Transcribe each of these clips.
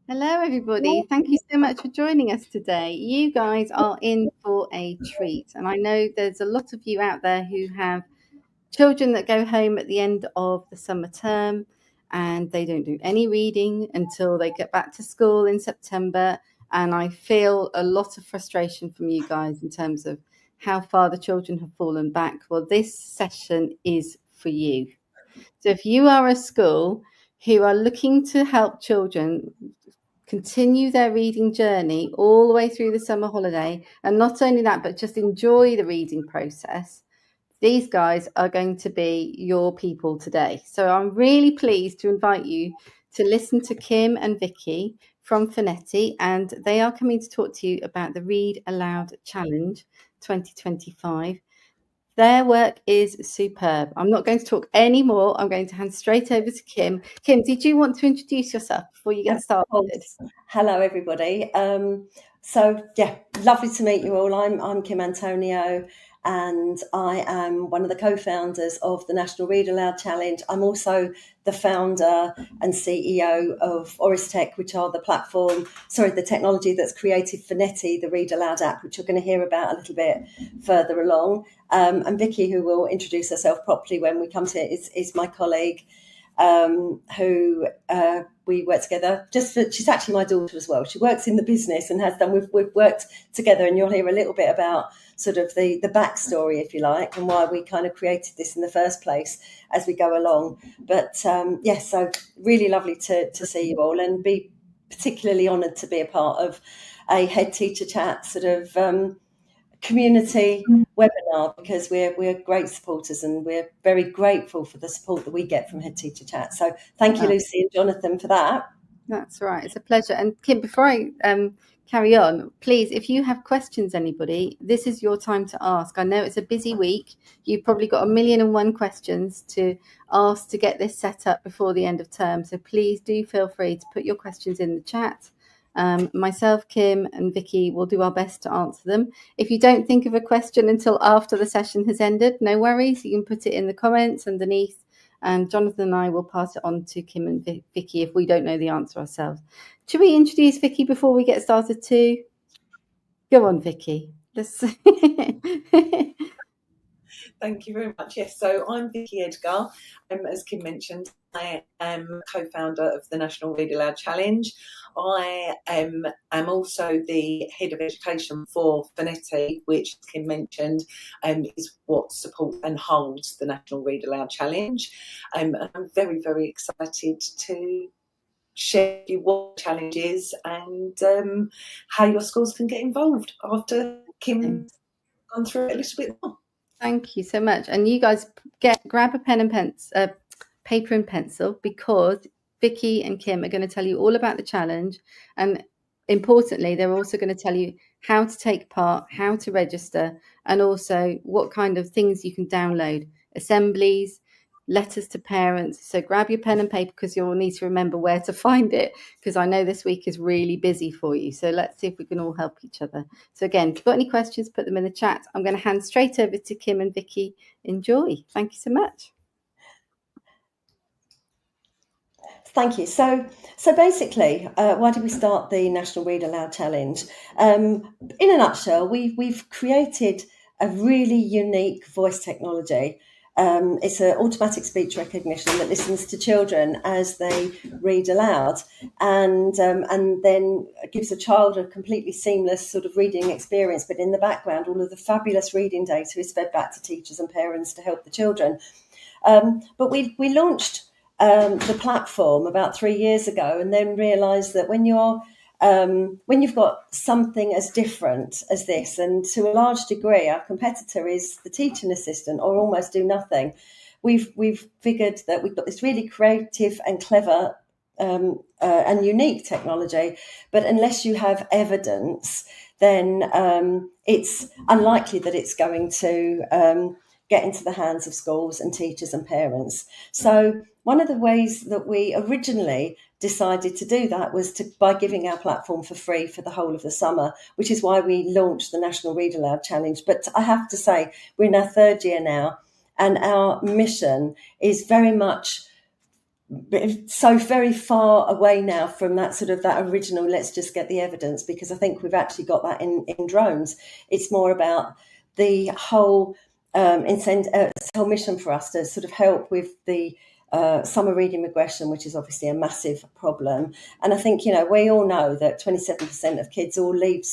Hello, everybody. Thank you so much for joining us today. You guys are in for a treat. And I know there's a lot of you out there who have children that go home at the end of the summer term and they don't do any reading until they get back to school in September. And I feel a lot of frustration from you guys in terms of how far the children have fallen back. Well, this session is for you. So if you are a school who are looking to help children continue their reading journey all the way through the summer holiday, and not only that, but just enjoy the reading process, these guys are going to be your people today. So I'm really pleased to invite you to listen to Kim and Vicki from Phonetti, and they are coming to talk to you about the Read Aloud Challenge 2025. Their work is superb. I'm not going to talk any more. I'm going to hand straight over to Kim. Kim, did you want to introduce yourself before you get started? Hello, everybody. Lovely to meet you all. I'm Kim Antonio, and I am one of the co-founders of the National Read Aloud Challenge. I'm also the founder and CEO of HeadteacherChat, which are the technology that's created Phonetti, the Read Aloud app, which you're going to hear about a little bit further along. And Vicki, who will introduce herself properly when we come to it, is my colleague. Who we work together. She's actually my daughter as well. She works in the business and has done. We've worked together, and you'll hear a little bit about sort of the backstory, if you like, and why we kind of created this in the first place as we go along. But so really lovely to see you all, and be particularly honoured to be a part of a Head Teacher Chat sort of community webinar, because we're great supporters and we're very grateful for the support that we get from Head Teacher Chat. So thank you, Lucy and Jonathan, for that. That's right. It's a pleasure. And Kim, before I carry on, please, if you have questions, anybody, this is your time to ask. I know it's a busy week. You've probably got 1,000,001 questions to ask to get this set up before the end of term. So please do feel free to put your questions in the chat. Myself, Kim and Vicki will do our best to answer them. If you don't think of a question until after the session has ended, no worries. You can put it in the comments underneath, and Jonathan and I will pass it on to Kim and Vicki if we don't know the answer ourselves. Should we introduce Vicki before we get started too? Go on, Vicki. Thank you very much. Yes, so I'm Vicki Edgar. As Kim mentioned, I am co-founder of the National Read Aloud Challenge. I am also the head of education for Phonetti, which Kim mentioned is what supports and holds the National Read Aloud Challenge. And I'm very, very excited to share with you what the challenge is and how your schools can get involved after Kim's gone through it a little bit more. Thank you so much. And you guys grab a pen and paper and pencil, because Vicki and Kim are going to tell you all about the challenge. And importantly, they're also going to tell you how to take part, how to register, and also what kind of things you can download, assemblies, letters to parents. So grab your pen and paper, because you'll need to remember where to find it, because I know this week is really busy for you. So let's see if we can all help each other. So again, if you've got any questions, put them in the chat. I'm going to hand straight over to Kim and Vicki. Enjoy. Thank you so much. Thank you. So basically, why did we start the National Read Aloud Challenge? In a nutshell, we've created a really unique voice technology. It's an automatic speech recognition that listens to children as they read aloud, and then gives a child a completely seamless sort of reading experience. But in the background, all of the fabulous reading data is fed back to teachers and parents to help the children. But we launched the platform about 3 years ago, and then realised that when you've got something as different as this, and to a large degree our competitor is the teaching assistant or almost do nothing, we've figured that we've got this really creative and clever and unique technology, but unless you have evidence, then it's unlikely that it's going to get into the hands of schools and teachers and parents. So one of the ways that we originally decided to do that was by giving our platform for free for the whole of the summer, which is why we launched the National Read Aloud Challenge. But I have to say, we're in our third year now, and our mission is very much so very far away now from that sort of that original let's just get the evidence, because I think we've actually got that in drones. It's more about the whole whole mission for us to sort of help with the summer reading regression, which is obviously a massive problem. And I think, we all know that 27% of kids all leave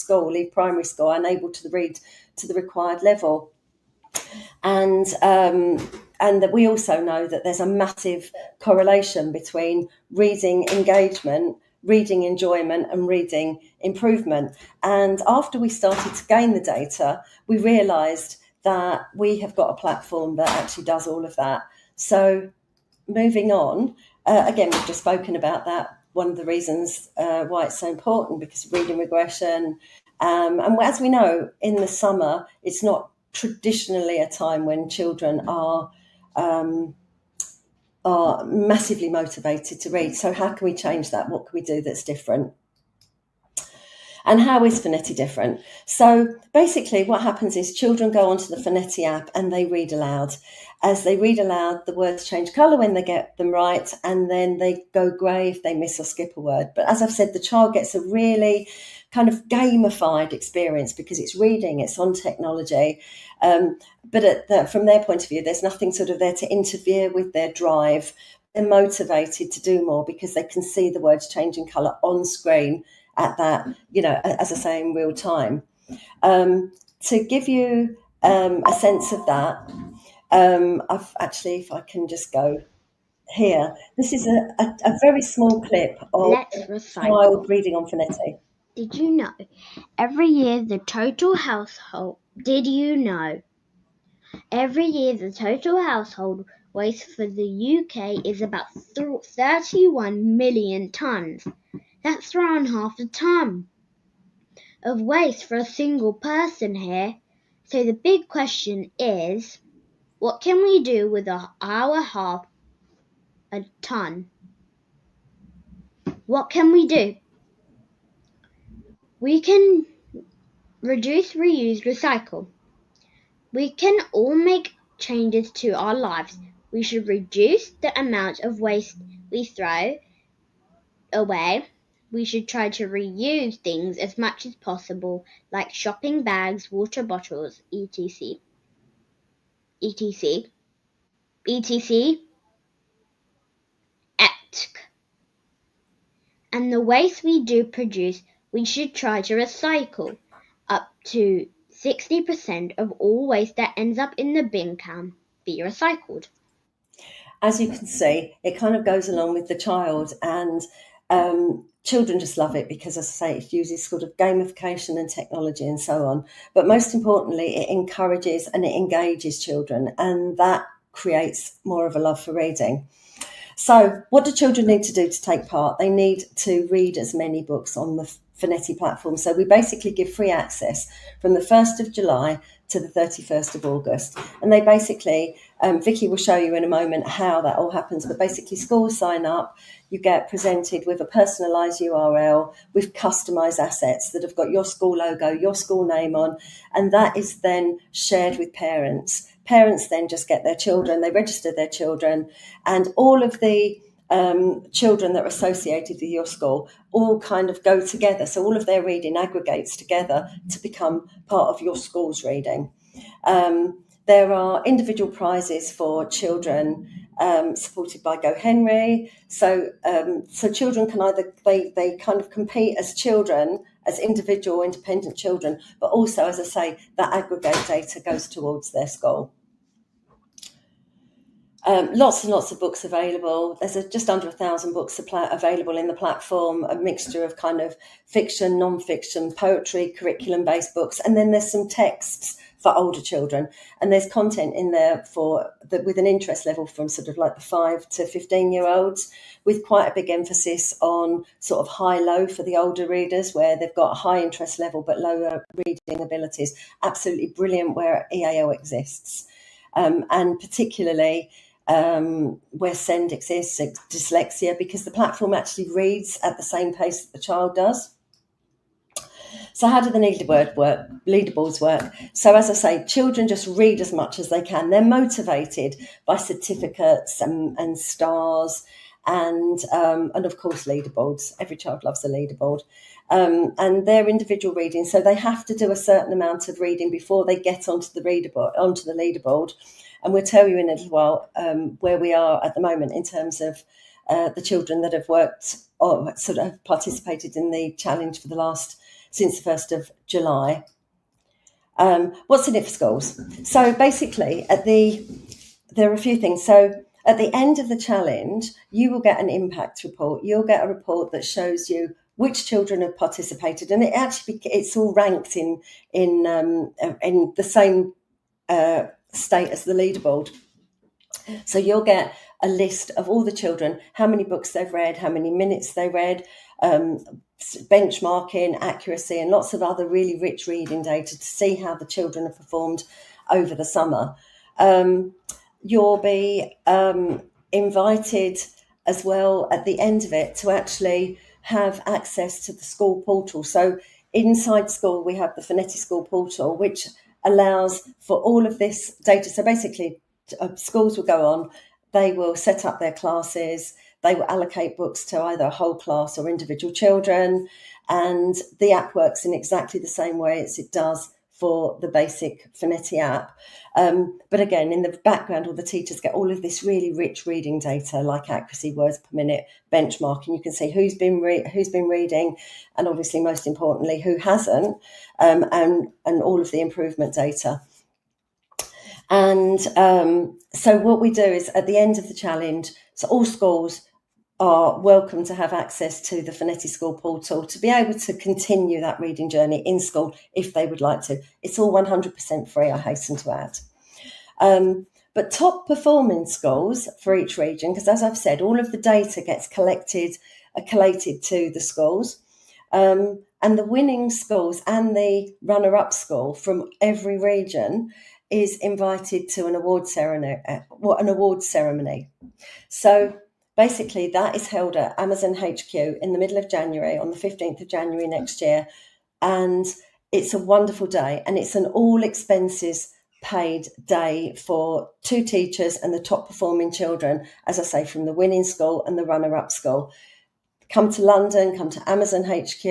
primary school, unable to read to the required level. And that we also know that there's a massive correlation between reading engagement, reading enjoyment, and reading improvement. And after we started to gain the data, we realised that we have got a platform that actually does all of that. So moving on, again, we've just spoken about that. One of the reasons why it's so important, because reading regression, and as we know, in the summer, it's not traditionally a time when children are massively motivated to read. So how can we change that? What can we do that's different? And how is Phonetti different? So basically what happens is children go onto the Phonetti app and they read aloud. As they read aloud, the words change colour when they get them right, and then they go grey if they miss or skip a word. But as I've said, the child gets a really kind of gamified experience because it's reading, it's on technology. But from their point of view, there's nothing sort of there to interfere with their drive. They're motivated to do more because they can see the words changing colour on screen at that, as I say, in real time. To give you a sense of that, I've actually, if I can just go here, this is a very small clip of a child reading on Phonetti. Did you know every year the total household waste for the UK is about 31 million tonnes. That's around half a tonne of waste for a single person here. So the big question is, what can we do with our half a tonne? What can we do? We can reduce, reuse, recycle. We can all make changes to our lives. We should reduce the amount of waste we throw away. We should try to reuse things as much as possible, like shopping bags, water bottles, etc. etc. etc. And the waste we do produce, we should try to recycle. Up to 60% of all waste that ends up in the bin can be recycled. As you can see, it kind of goes along with the child, and children just love it because, as I say, it uses sort of gamification and technology and so on. But most importantly, it encourages and it engages children, and that creates more of a love for reading. So what do children need to do to take part? They need to read as many books on the Phonetti platform. So we basically give free access from the 1st of July to the 31st of August. And they basically, Vicki will show you in a moment how that all happens, but basically schools sign up, you get presented with a personalised URL with customised assets that have got your school logo, your school name on, and that is then shared with parents. Parents then just get their children, they register their children, and all of the children that are associated with your school all kind of go together. So all of their reading aggregates together to become part of your school's reading. There are individual prizes for children supported by Go Henry. So children can either, they kind of compete as children, as individual independent children, but also, as I say, that aggregate data goes towards their school. Lots and lots of books available. There's just under 1,000 books available in the platform, a mixture of kind of fiction, non-fiction, poetry, curriculum-based books, and then there's some texts for older children, and there's content in there with an interest level from sort of like the 5 to 15-year-olds, with quite a big emphasis on sort of high-low for the older readers, where they've got a high interest level but lower reading abilities. Absolutely brilliant where EAL exists, and particularly where SEND exists, dyslexia, because the platform actually reads at the same pace that the child does. So how do the leaderboards work? So as I say, children just read as much as they can. They're motivated by certificates and stars and of course leaderboards. Every child loves a leaderboard. And they're individual reading, so they have to do a certain amount of reading before they get onto the leaderboard. And we'll tell you in a little while where we are at the moment in terms of the children that have worked or sort of participated in the challenge since the 1st of July. What's in it for schools? So basically, there are a few things. So at the end of the challenge, you will get an impact report. You'll get a report that shows you which children have participated, and it's all ranked in the same state as the leaderboard. So you'll get a list of all the children, how many books they've read, how many minutes they read, benchmarking, accuracy, and lots of other really rich reading data to see how the children have performed over the summer. You'll be invited as well at the end of it to actually have access to the school portal. So inside school, we have the Phonetic School portal, which allows for all of this data. So basically, schools will go on, they will set up their classes, they will allocate books to either a whole class or individual children, and the app works in exactly the same way as it does for the basic Phonetic app. But again, in the background, all the teachers get all of this really rich reading data, like accuracy, words per minute, benchmarking. You can see who's been reading, and obviously, most importantly, who hasn't, and all of the improvement data. And so what we do is at the end of the challenge, so all schools are welcome to have access to the Phonetic School portal to be able to continue that reading journey in school if they would like to. It's all 100% free, I hasten to add. But top performing schools for each region, because as I've said, all of the data gets collated to the schools. And the winning schools and the runner-up school from every region is invited to an award ceremony. So basically, that is held at Amazon HQ in the middle of January, on the 15th of January next year. And it's a wonderful day. And it's an all expenses paid day for 2 teachers and the top performing children, as I say, from the winning school and the runner-up school. Come to London, come to Amazon HQ.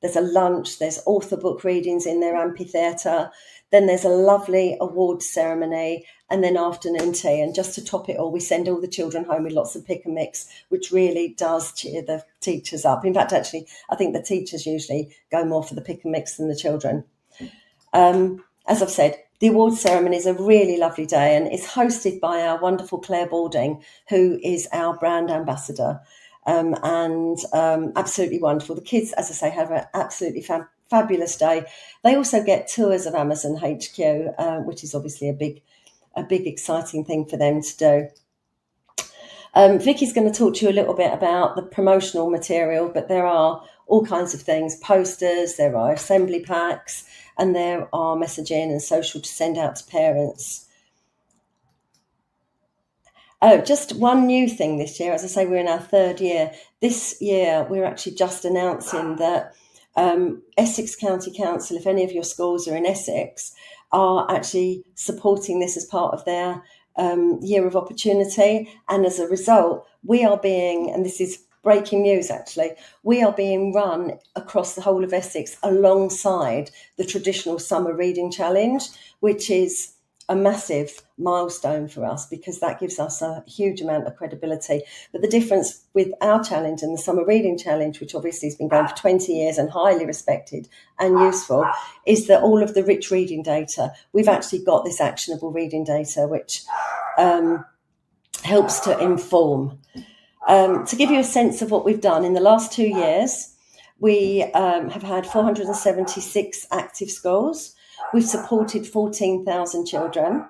There's a lunch, there's author book readings in their amphitheatre. Then there's a lovely awards ceremony and then afternoon tea. And just to top it all, we send all the children home with lots of pick and mix, which really does cheer the teachers up. In fact, actually, I think the teachers usually go more for the pick and mix than the children. As I've said, the awards ceremony is a really lovely day, and it's hosted by our wonderful Claire Balding, who is our brand ambassador. Absolutely wonderful. The kids, as I say, have an absolutely fabulous day. They also get tours of Amazon HQ, which is obviously a big exciting thing for them to do. Vicki's going to talk to you a little bit about the promotional material, but there are all kinds of things: posters, there are assembly packs, and there are messaging and social to send out to parents. Oh, just one new thing this year. As I say, we're in our 3rd year. This year, we're actually just announcing that Essex County Council, if any of your schools are in Essex, are actually supporting this as part of their year of opportunity. And as a result, we are being, and this is breaking news actually, we are being run across the whole of Essex alongside the traditional summer reading challenge, which is a massive milestone for us because that gives us a huge amount of credibility. But the difference with our challenge and the Summer Reading Challenge, which obviously has been going for 20 years and highly respected and useful, is that all of the rich reading data, we've actually got this actionable reading data, which helps to inform. To give you a sense of what we've done in the last 2 years, we have had 476 active schools. We've supported 14,000 children.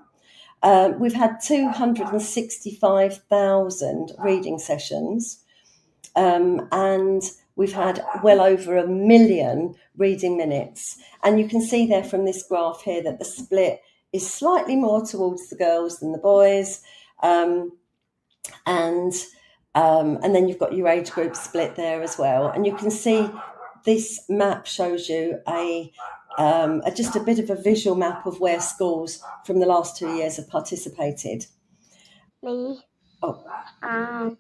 We've had 265,000 reading sessions. And we've had well over 1 million reading minutes. And you can see there from this graph here that the split is slightly more towards the girls than the boys. And then you've got your age group split there as well. And you can see this map shows you just a bit of a visual map of where schools from the last 2 years have participated. Me. Oh. Has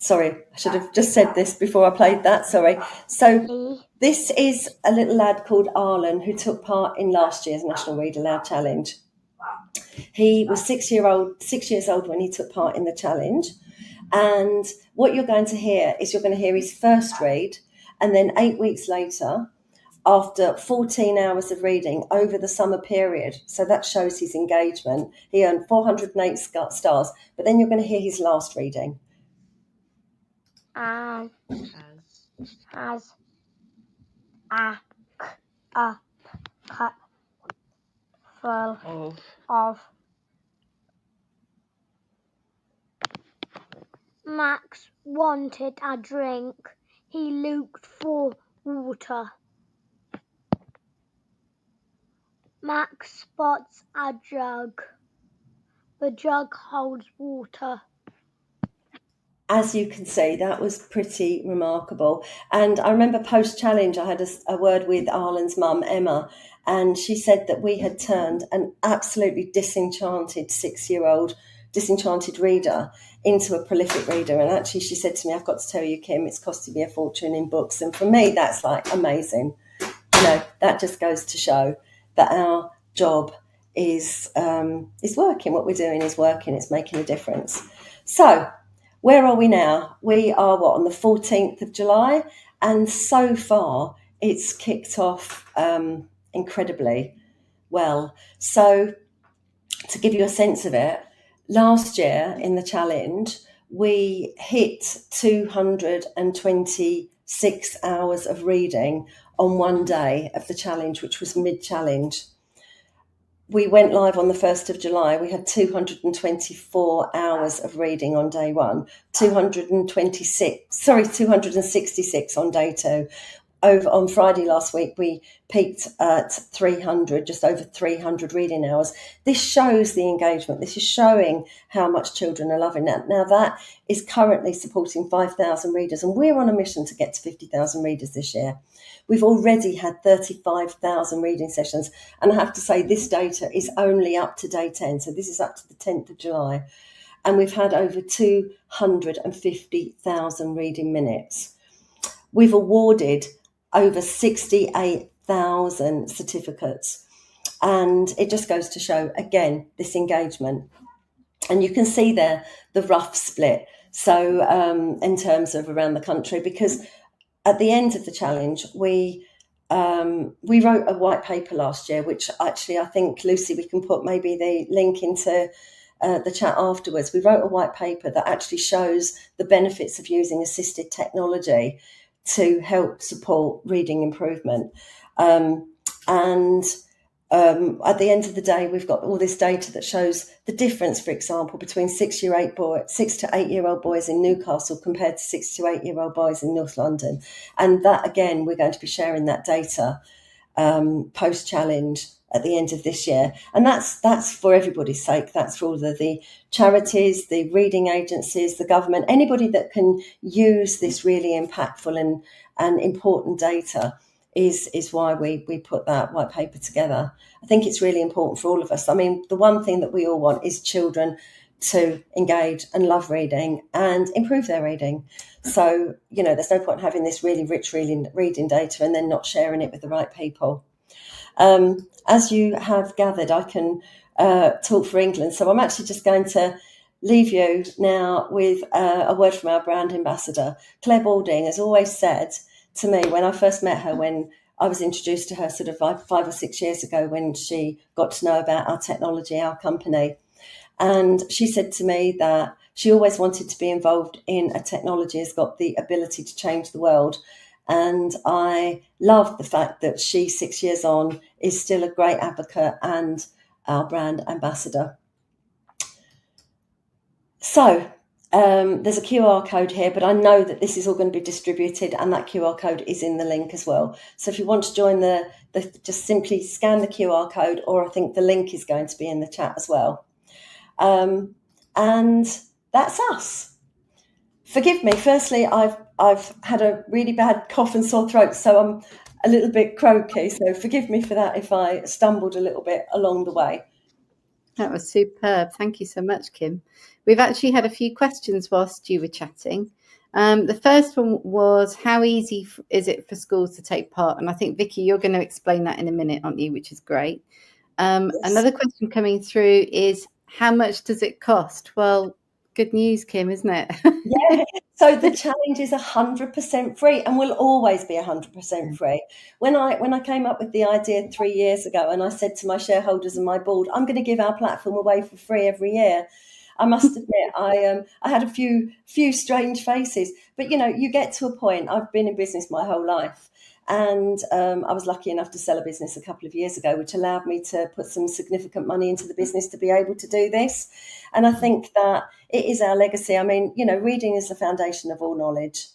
Sorry, I should have just said this before I played that. Sorry. So this is a little lad called Arlen who took part in last year's National Read Aloud Challenge. He was 6 years old when he took part in the challenge. And what you're going to hear is you're going to hear his first read, and then 8 weeks later, after 14 hours of reading over the summer period. So that shows his engagement. He earned 408 stars, but then you're going to hear his last reading. Has a cup full of Max wanted a drink. He looked for water. Max spots a jug. The jug holds water. As you can see, that was pretty remarkable. And I remember post-challenge, I had a word with Arlen's mum, Emma, and she said that we had turned an absolutely disenchanted 6-year-old, disenchanted reader into a prolific reader. And actually, she said to me, I've got to tell you, Kim, it's costed me a fortune in books. And for me, that's like amazing. You know, that just goes to show that our job is working. What we're doing is working. It's making a difference. So, where are we now? We are, on the 14th of July, and so far it's kicked off incredibly well. So to give you a sense of it, last year in the challenge, we hit 226 hours of reading on one day of the challenge, which was mid-challenge. We went live on the 1st of July. We had 224 hours of reading on day one, 266 on day two. Over on Friday last week, we peaked at 300, just over 300 reading hours. This shows the engagement. This is showing how much children are loving that. Now, that is currently supporting 5,000 readers, and we're on a mission to get to 50,000 readers this year. We've already had 35,000 reading sessions, and I have to say this data is only up to day 10, so this is up to the 10th of July, and we've had over 250,000 reading minutes. We've awarded over 68,000 certificates, and it just goes to show, again, this engagement. And you can see there the rough split, so in terms of around the country, because at the end of the challenge, we wrote a white paper last year, which actually I think, Lucy, we can put maybe the link into the chat afterwards. We wrote a white paper that actually shows the benefits of using assisted technology to help support reading improvement. At the end of the day, we've got all this data that shows the difference, for example, between 6 to 8 year old boys in Newcastle compared to 6 to 8 year old boys in North London. And that, again, we're going to be sharing that data post-challenge at the end of this year. And that's for everybody's sake. That's for all the charities, the reading agencies, the government, anybody that can use this really impactful and important data is why we put that white paper together. I think it's really important for all of us. I mean, the one thing that we all want is children to engage and love reading and improve their reading. So, you know, there's no point having this really rich reading data and then not sharing it with the right people. As you have gathered, I can talk for England. So I'm actually just going to leave you now with a word from our brand ambassador. Claire Balding has always said to me, when I first met her, when I was introduced to her sort of 5 or 6 years ago, when she got to know about our technology, our company, and she said to me that she always wanted to be involved in a technology that's got the ability to change the world. And I love the fact that she, 6 years on, is still a great advocate and our brand ambassador. So there's a QR code here, but I know that this is all going to be distributed, and that QR code is in the link as well. So if you want to join just simply scan the QR code, or I think the link is going to be in the chat as well. And that's us. Forgive me. Firstly, I've had a really bad cough and sore throat, so I'm a little bit croaky. So forgive me for that if I stumbled a little bit along the way. That was superb. Thank you so much, Kim. We've actually had a few questions whilst you were chatting. The first one was, how easy is it for schools to take part? And I think, Vicki, you're going to explain that in a minute, aren't you? Which is great. Yes. Another question coming through is, how much does it cost? Well, good news, Kim, isn't it? Yeah. So the challenge is 100% free and will always be 100% free. When I came up with the idea 3 years ago, and I said to my shareholders and my board, I'm going to give our platform away for free every year, I must admit I had a few strange faces. But you get to a point. I've been in business my whole life, and I was lucky enough to sell a business a couple of years ago, which allowed me to put some significant money into the business to be able to do this. And I think that it is our legacy. I mean, reading is the foundation of all knowledge.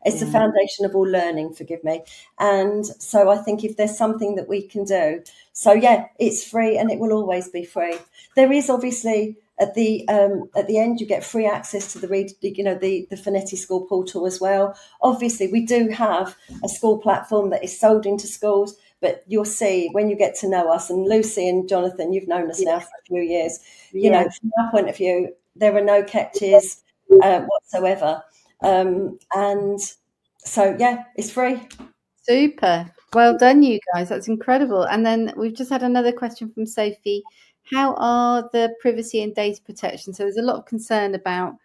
It's the foundation of all learning, forgive me. And so I think if there's something that we can do, so yeah, it's free and it will always be free. There is obviously at the end, you get free access to the Phonetti School portal as well. Obviously, we do have a school platform that is sold into schools, but you'll see when you get to know us, and Lucy and Jonathan, you've known us now for a few years. From our point of view, there are no catches whatsoever. And so, yeah, it's free. Super. Well done, you guys. That's incredible. And then we've just had another question from Sophie. How are the privacy and data protection? So there's a lot of concern about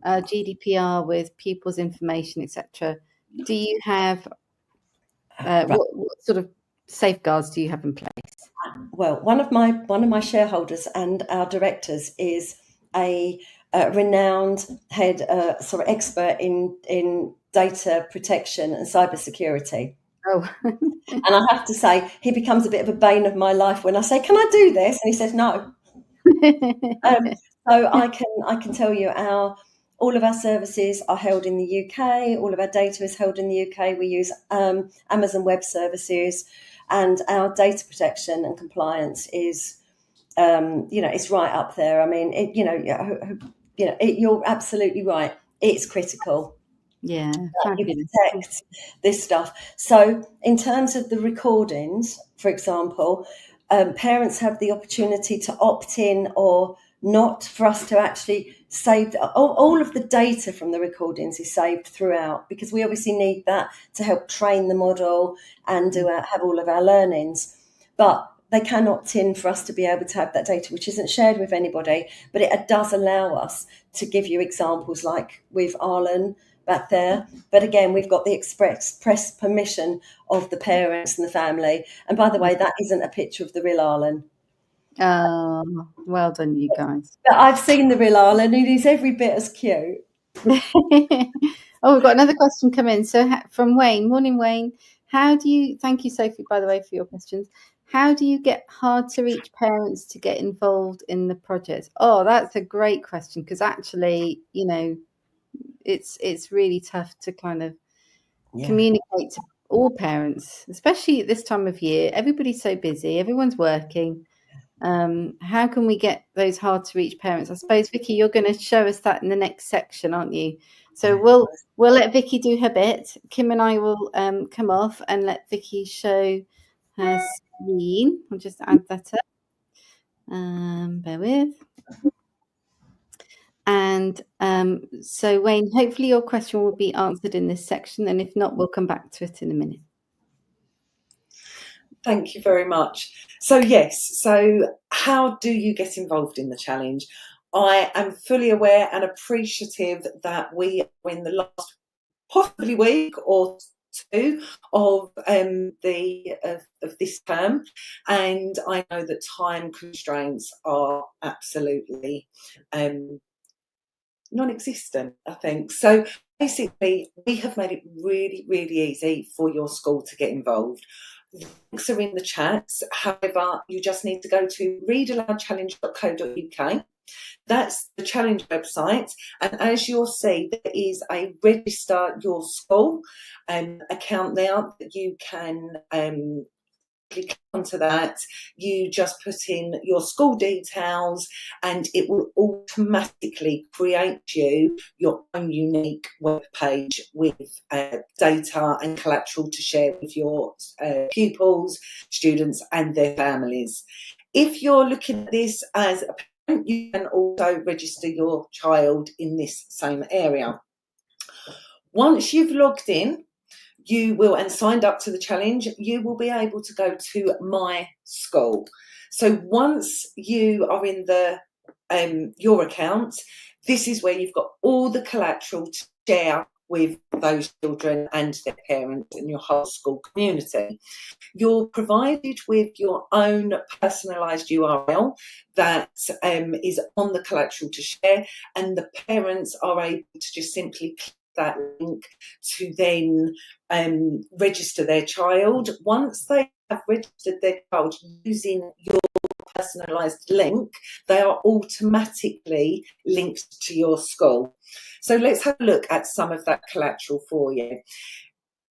GDPR with pupils' information, etc. Do you have what sort of safeguards do you have in place? Well, one of my shareholders and our directors is a renowned head sort of expert in data protection and cybersecurity. Oh, and I have to say, he becomes a bit of a bane of my life when I say, "Can I do this?" And he says, "No." So I can tell you, all of our services are held in the UK. All of our data is held in the UK. We use Amazon Web Services, and our data protection and compliance is, it's right up there. I mean, you're absolutely right. It's critical. Yeah, you protect this stuff. So in terms of the recordings, for example, parents have the opportunity to opt in or not for us to actually save. All of the data from the recordings is saved throughout, because we obviously need that to help train the model and have all of our learnings. But they can opt in for us to be able to have that data, which isn't shared with anybody, but it does allow us to give you examples like with Arlen back there. But again, we've got the express permission of the parents and the family. And by the way, that isn't a picture of the real Arlen. Oh, well done, you guys. But I've seen the real Arlen, and he's every bit as cute. Oh, we've got another question come in. So from Wayne. Morning, Wayne. Thank you, Sophie, by the way, for your questions. How do you get hard to reach parents to get involved in the project? Oh, that's a great question, because actually, it's really tough to kind of communicate to all parents, especially at this time of year. Everybody's so busy, everyone's working. How can we get those hard to reach parents? I suppose, Vicki, you're going to show us that in the next section, aren't you? So we'll let Vicki do her bit. Kim and I will come off and let Vicki show her screen. I'll just add that up. Bear with. And so, Wayne, hopefully your question will be answered in this section, and if not, we'll come back to it in a minute. Thank you very much. So yes, so how do you get involved in the challenge? I am fully aware and appreciative that we are in the last possibly week or two of this term, and I know that time constraints are absolutely non-existent, I think. So basically, we have made it really, really easy for your school to get involved. The links are in the chats. However, you just need to go to readaloudchallenge.co.uk. That's the challenge website. And as you'll see, there is a register your school account there that you can click onto that. You just put in your school details and it will automatically create you your own unique web page with data and collateral to share with your pupils, students and their families. If you're looking at this as a parent, you can also register your child in this same area. Once you've logged in, you will, and signed up to the challenge, you will be able to go to My School. So once you are in the your account, this is where you've got all the collateral to share with those children and their parents and your whole school community. You're provided with your own personalised URL that is on the collateral to share, and the parents are able to just simply click that link to then register their child. Once they have registered their child using your personalised link, they are automatically linked to your school. So let's have a look at some of that collateral for you.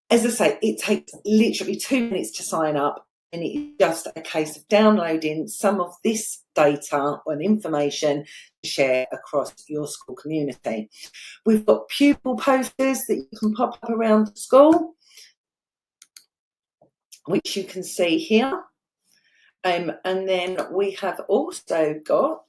As I say, it takes literally 2 minutes to sign up, and it's just a case of downloading some of this data and information to share across your school community. We've got pupil posters that you can pop up around the school, which you can see here. And then we have also got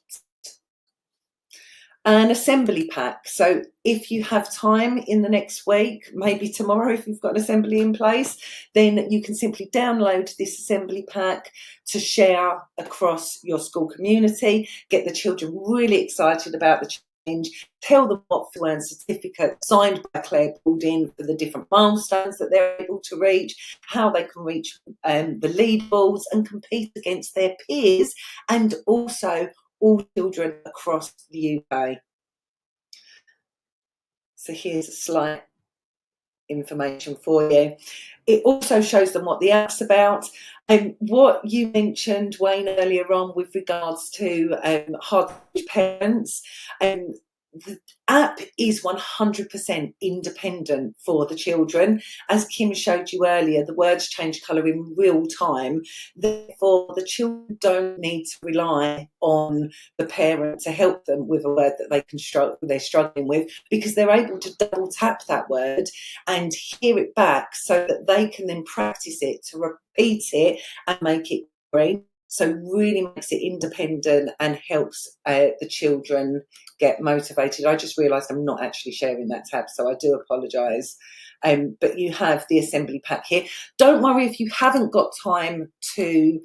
an assembly pack. So if you have time in the next week, maybe tomorrow if you've got an assembly in place, then you can simply download this assembly pack to share across your school community, get the children really excited about the challenge, tell them what to earn certificate signed by Claire Balding for the different milestones that they're able to reach, how they can reach the leaderboards and compete against their peers, and also all children across the UK. So here's a slight information for you. It also shows them what the app's about. What you mentioned, Wayne, earlier on with regards to hard parents, the app is 100% independent for the children. As Kim showed you earlier, the words change colour in real time. Therefore, the children don't need to rely on the parent to help them with a word that they're struggling with, because they're able to double tap that word and hear it back so that they can then practice it to repeat it and make it green. So really makes it independent and helps the children get motivated. I just realised I'm not actually sharing that tab, so I do apologise. But you have the assembly pack here. Don't worry if you haven't got time to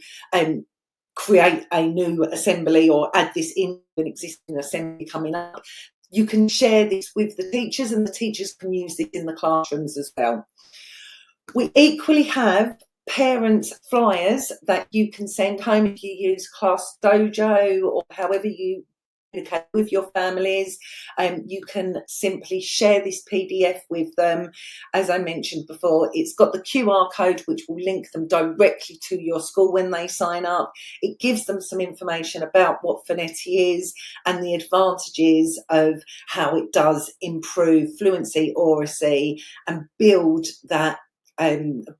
create a new assembly or add this in an existing assembly coming up. You can share this with the teachers, and the teachers can use this in the classrooms as well. We equally have parents' flyers that you can send home if you use Class Dojo or however you communicate with your families. You can simply share this PDF with them. As I mentioned before, it's got the QR code which will link them directly to your school when they sign up. It gives them some information about what Phonetti is and the advantages of how it does improve fluency, oracy, and build that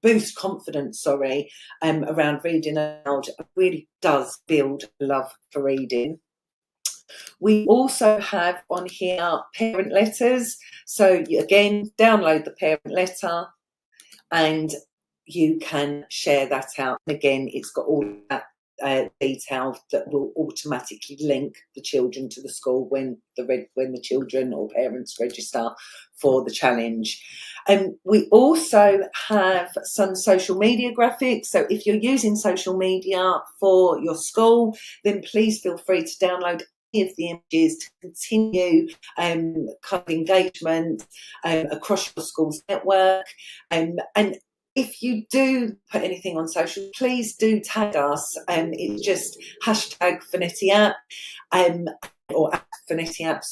boost confidence, around reading aloud. It really does build love for reading. We also have on here parent letters. So you, again, download the parent letter and you can share that out. And again, it's got all that detail that will automatically link the children to the school when the children or parents register for the challenge. We also have some social media graphics. So if you're using social media for your school, then please feel free to download any of the images to continue kind of engagement across your school's network. And if you do put anything on social, please do tag us. It's just hashtag Phonetti app, or Phonetti app,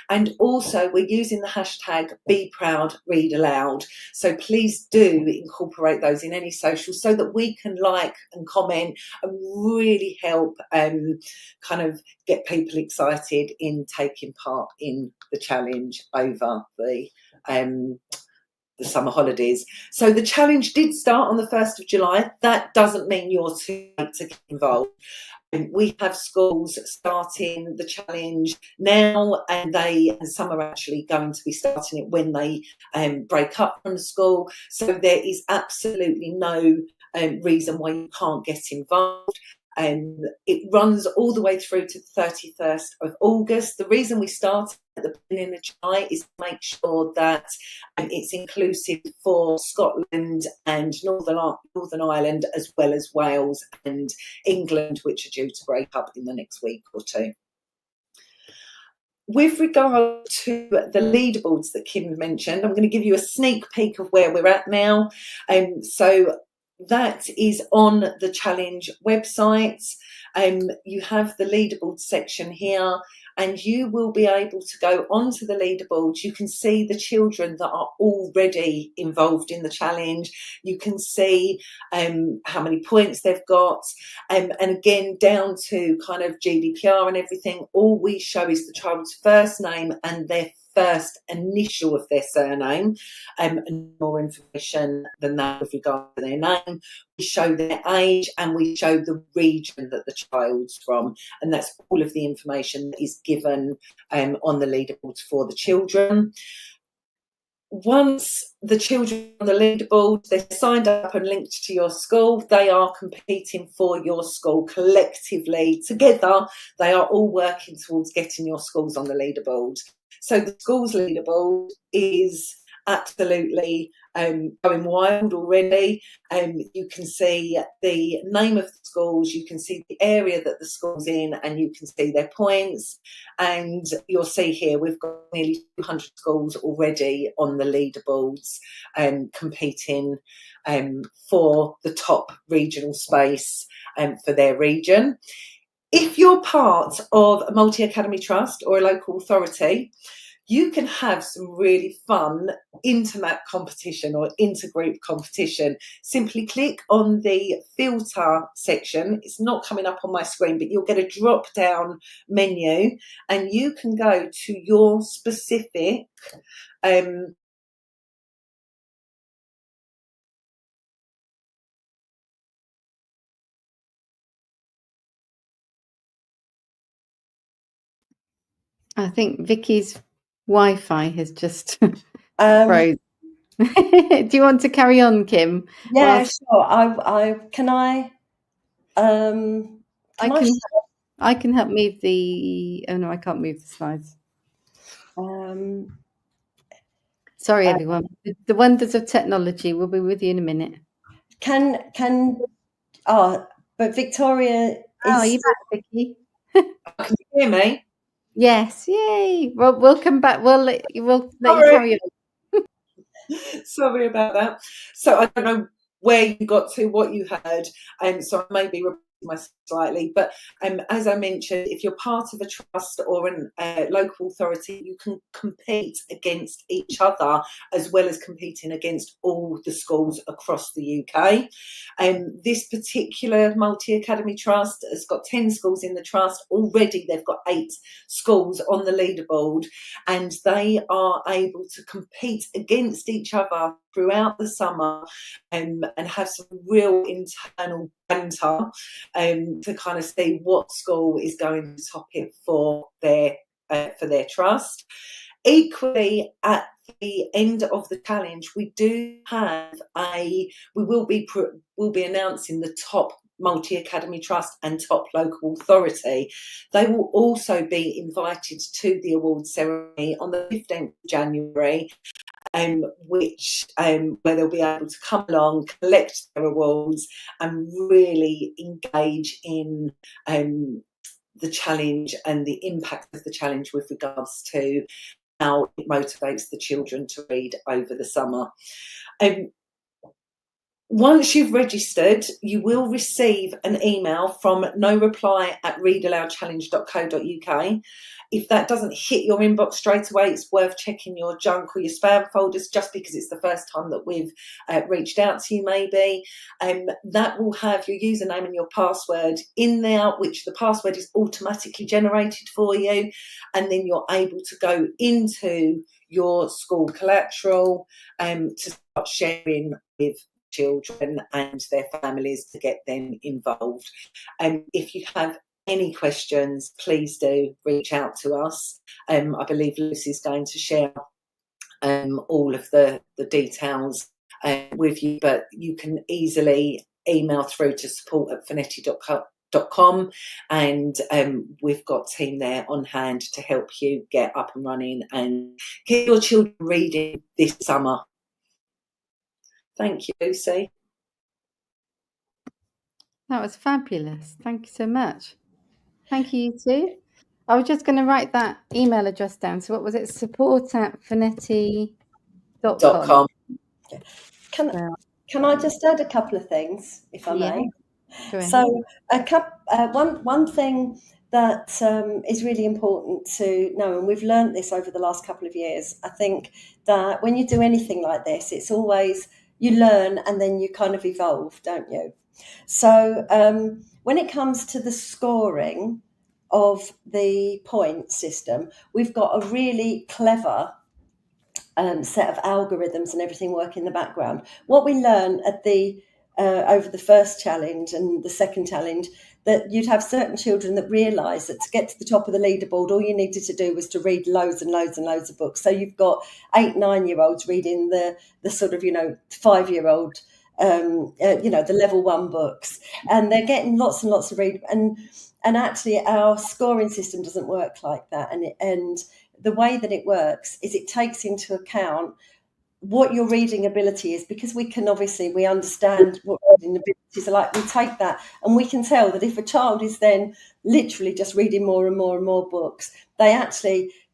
and also we're using the hashtag Be Proud Read Aloud. So please do incorporate those in any social so that we can like and comment and really help kind of get people excited in taking part in the challenge over the summer holidays. So the challenge did start on the 1st of July. That doesn't mean you're too late to get involved. We have schools starting the challenge now, and some are actually going to be starting it when they break up from school. So there is absolutely no reason why you can't get involved. It runs all the way through to the 31st of August. The reason we started at the beginning of July is to make sure that it's inclusive for Scotland and Northern Ireland, as well as Wales and England, which are due to break up in the next week or two. With regard to the leaderboards that Kim mentioned, I'm going to give you a sneak peek of where we're at now. So that is on the challenge website. You have the leaderboard section here, and you will be able to go onto the leaderboard. You can see the children that are already involved in the challenge. You can see how many points they've got. And again, down to kind of GDPR and everything, all we show is the child's first name and their first initial of their surname, and more information than that with regard to their name. We show their age and we show the region that the child's from, and that's all of the information that is given on the leaderboards for the children. Once the children on the leaderboard, they're signed up and linked to your school, they are competing for your school collectively. Together, they are all working towards getting your schools on the leaderboard. So the schools leaderboard is absolutely going wild already. You can see the name of the schools, you can see the area that the school's in, and you can see their points. And you'll see here we've got nearly 200 schools already on the leaderboards competing for the top regional space for their region. If you're part of a multi-academy trust or a local authority, you can have some really fun intermat competition or intergroup competition. Simply click on the filter section. It's not coming up on my screen, but you'll get a drop down menu and you can go to your specific I think Vicky's Wi-Fi has just froze. Do you want to carry on, Kim? Yeah, sure. I can help move the. Oh no, I can't move the slides. Sorry, everyone. The wonders of technology. We'll be with you in a minute. But Victoria is. Oh, are you back, Vicky? Can you hear me? Yes, yay! Well, we'll come back. We'll let you carry on. Sorry about that. So I don't know where you got to, what you heard, so I may be repeating myself slightly, but as I mentioned, if you're part of a trust or a local authority, you can compete against each other as well as competing against all the schools across the UK. This particular multi-academy trust has got 10 schools in the trust. Already they've got 8 schools on the leaderboard, and they are able to compete against each other throughout the summer and have some real internal banter to kind of see what school is going to top it for their trust. Equally, at the end of the challenge, we will be announcing the top multi-academy trust and top local authority. They will also be invited to the awards ceremony on the 15th of January, where they'll be able to come along, collect their awards, and really engage in the challenge and the impact of the challenge with regards to how it motivates the children to read over the summer. Once you've registered, you will receive an email from noreply@readaloudchallenge.co.uk. If that doesn't hit your inbox straight away, it's worth checking your junk or your spam folders, just because it's the first time that we've reached out to you maybe. That will have your username and your password in there, which the password is automatically generated for you, and then you're able to go into your school collateral to start sharing with children and their families to get them involved. If you have any questions, please do reach out to us. I believe Lucy's going to share all of the details with you, but you can easily email through to support@finetti.co.uk HeadteacherChat.com, and we've got a team there on hand to help you get up and running and get your children reading this summer. Thank you, Lucy. That was fabulous. Thank you so much. Thank you, you two. I was just going to write that email address down. So what was it? support@phonetti.com. Can I just add a couple of things, if I may? So one thing that is really important to know, and we've learned this over the last couple of years, I think that when you do anything like this, it's always you learn and then you kind of evolve, don't you? So when it comes to the scoring of the point system, we've got a really clever set of algorithms and everything work in the background. What we learned at the over the first challenge and the second challenge, that you'd have certain children that realised that to get to the top of the leaderboard, all you needed to do was to read loads and loads and loads of books. So you've got 8-9-year-olds reading the sort of 5-year-old the level 1 books, and they're getting lots and lots of read. And actually our scoring system doesn't work like that. And the way that it works is it takes into account what your reading ability is, because we understand what reading abilities are like. We take that and we can tell that if a child is then literally just reading more and more and more books, they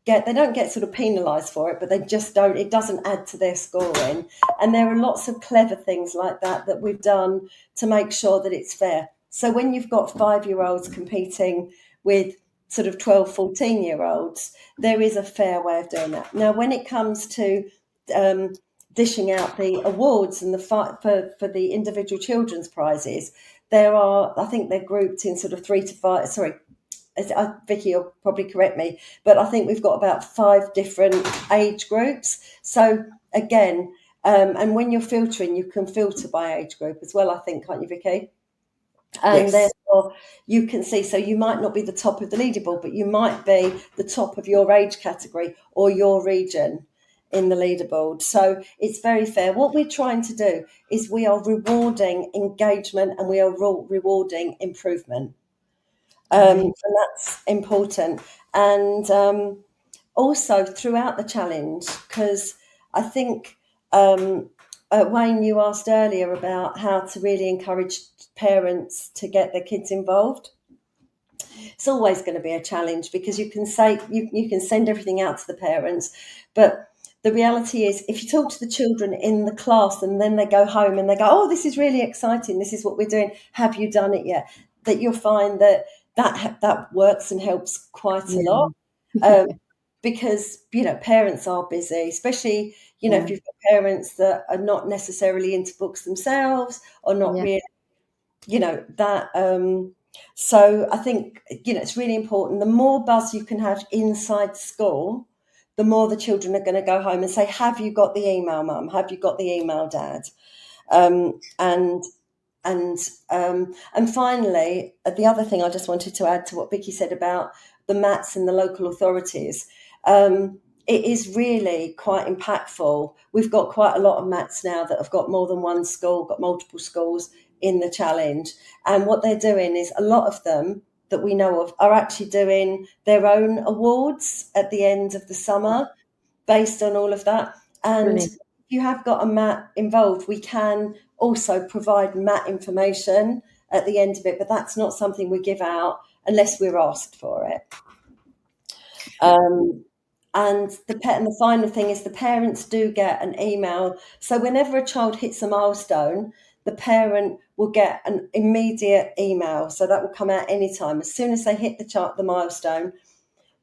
don't get sort of penalised for it, but they just don't, it doesn't add to their scoring. And there are lots of clever things like that we've done to make sure that it's fair. So when you've got 5-year-olds competing with sort of 12, 14-year-olds, there is a fair way of doing that. Now, when it comes to dishing out the awards and the for the individual children's prizes, I think they're grouped in sort of 3 to 5. Sorry, Vicki will probably correct me, but I think we've got about 5 different age groups. So again, and when you're filtering, you can filter by age group as well, I think, can't you, Vicki? And yes. Therefore you can see, so you might not be the top of the leaderboard, but you might be the top of your age category or your region in the leaderboard. So it's very fair. What we're trying to do is we are rewarding engagement and we are rewarding improvement. And that's important. And also throughout the challenge, because I think Wayne, you asked earlier about how to really encourage parents to get their kids involved. It's always going to be a challenge, because you can say you can send everything out to the parents, but the reality is, if you talk to the children in the class and then they go home and they go, oh, this is really exciting, this is what we're doing, have you done it yet? That you'll find that works and helps quite a lot. Because, parents are busy, especially, if you've got parents that are not necessarily into books themselves or not really, that. So I think, it's really important. The more buzz you can have inside school, the more the children are going to go home and say, have you got the email, Mum? Have you got the email, Dad? And finally, the other thing I just wanted to add to what Vicki said about the MATs and the local authorities, it is really quite impactful. We've got quite a lot of MATs now that have got more than one school, got multiple schools in the challenge. And what they're doing is, a lot of them that we know of are actually doing their own awards at the end of the summer based on all of that. And if you have got a MAT involved, we can also provide MAT information at the end of it, but that's not something we give out unless we're asked for it. And the final thing is, the parents do get an email. So whenever a child hits a milestone, the parent will get an immediate email. So that will come out anytime. As soon as they hit the milestone,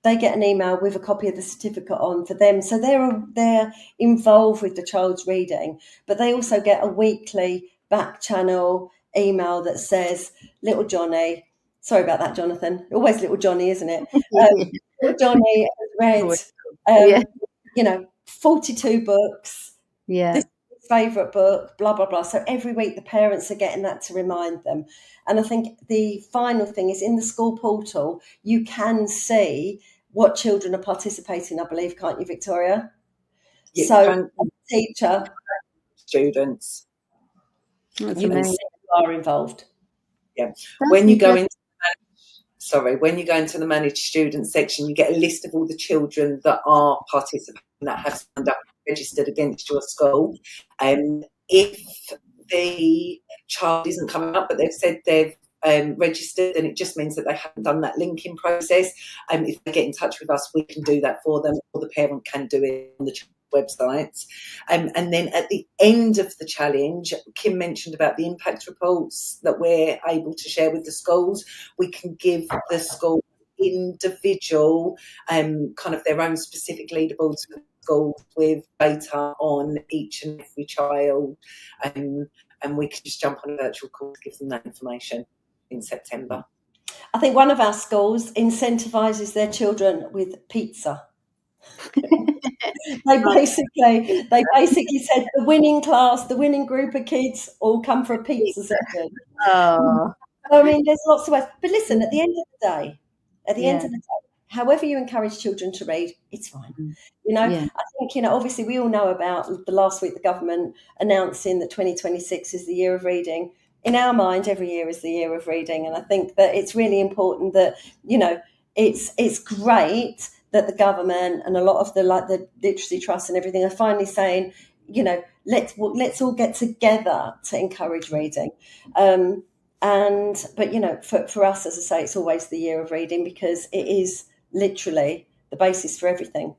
they get an email with a copy of the certificate on for them. So they're involved with the child's reading, but they also get a weekly back channel email that says, little Johnny, sorry about that, Jonathan, always little Johnny, isn't it? Little Johnny has read, 42 books. This is his favourite book, blah, blah, blah. So every week the parents are getting that to remind them. And I think the final thing is, in the school portal, you can see what children are participating, I believe, can't you, Victoria? You so teacher, students, That's you can amazing. see who are involved. Yeah. When you go into when you go into the managed student section, you get a list of all the children that are participating, that have signed up, registered against your school. If the child isn't coming up, but they've said they've registered, and it just means that they haven't done that linking process. If they get in touch with us, we can do that for them, or the parent can do it on the websites. And then at the end of the challenge, Kim mentioned about the impact reports that we're able to share with the schools. We can give the school individual kind of their own specific leaderboards for the schools with data on each and every child, and we can just jump on a virtual call to give them that information in September. I think one of our schools incentivises their children with pizza. They basically said the winning class, the winning group of kids all come for a pizza session. Oh. I mean, there's lots of ways. But listen, at the end of the day, however you encourage children to read, it's fine. I think, obviously we all know about the last week the government announcing that 2026 is the year of reading. In our mind, every year is the year of reading. And I think that it's really important that, it's great that the government and a lot of the literacy trusts and everything are finally saying, let's all get together to encourage reading. But for us, as I say, it's always the year of reading because it is literally the basis for everything.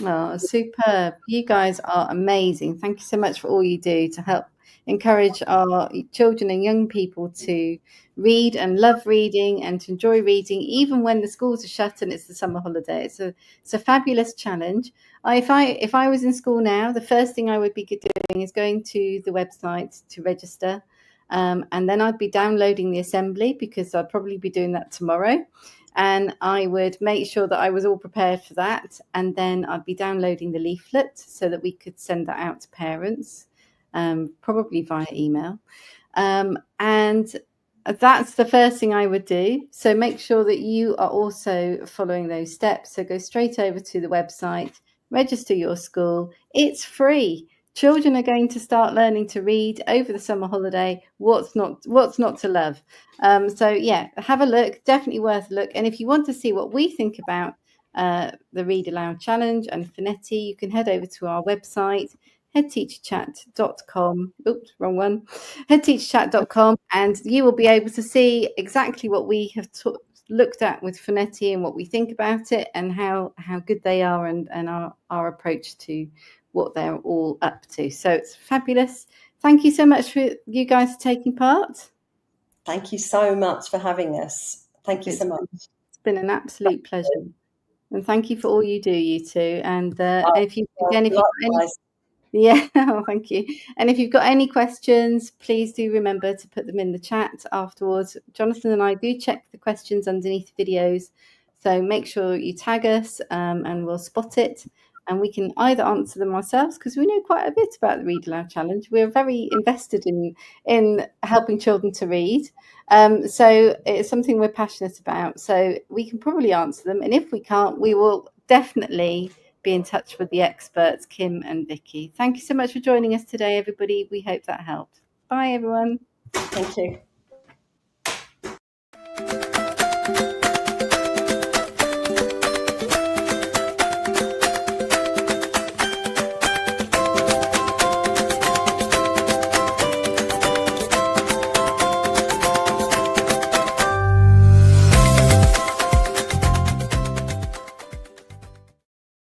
Oh, superb. You guys are amazing. Thank you so much for all you do to help encourage our children and young people to read and love reading and to enjoy reading, even when the schools are shut and it's the summer holiday. It's a fabulous challenge. If I was in school now, the first thing I would be doing is going to the website to register. And then I'd be downloading the assembly because I'd probably be doing that tomorrow. And I would make sure that I was all prepared for that. And then I'd be downloading the leaflet so that we could send that out to parents, probably via email. And that's the first thing I would do. So make sure that you are also following those steps. So go straight over to the website, register your school. It's free. Children are going to start learning to read over the summer holiday. What's not to love? Have a look. Definitely worth a look. And if you want to see what we think about the Read Aloud Challenge and Finetti, you can head over to our website, HeadteacherChat.com. Oops, wrong one. HeadteacherChat.com, and you will be able to see exactly what we have looked at with Finetti and what we think about it and how good they are and our approach to what they're all up to. So it's fabulous. Thank you so much for you guys taking part. Thank you so much for having us. Thank you so much. It's been an absolute pleasure. And thank you for all you do, you two. And thank you. And if you've got any questions, please do remember to put them in the chat afterwards. Jonathan and I do check the questions underneath videos. So make sure you tag us and we'll spot it. And we can either answer them ourselves because we know quite a bit about the Read Aloud Challenge. We're very invested in helping children to read. So it's something we're passionate about. So we can probably answer them. And if we can't, we will definitely be in touch with the experts, Kim and Vicki. Thank you so much for joining us today, everybody. We hope that helped. Bye, everyone. Thank you.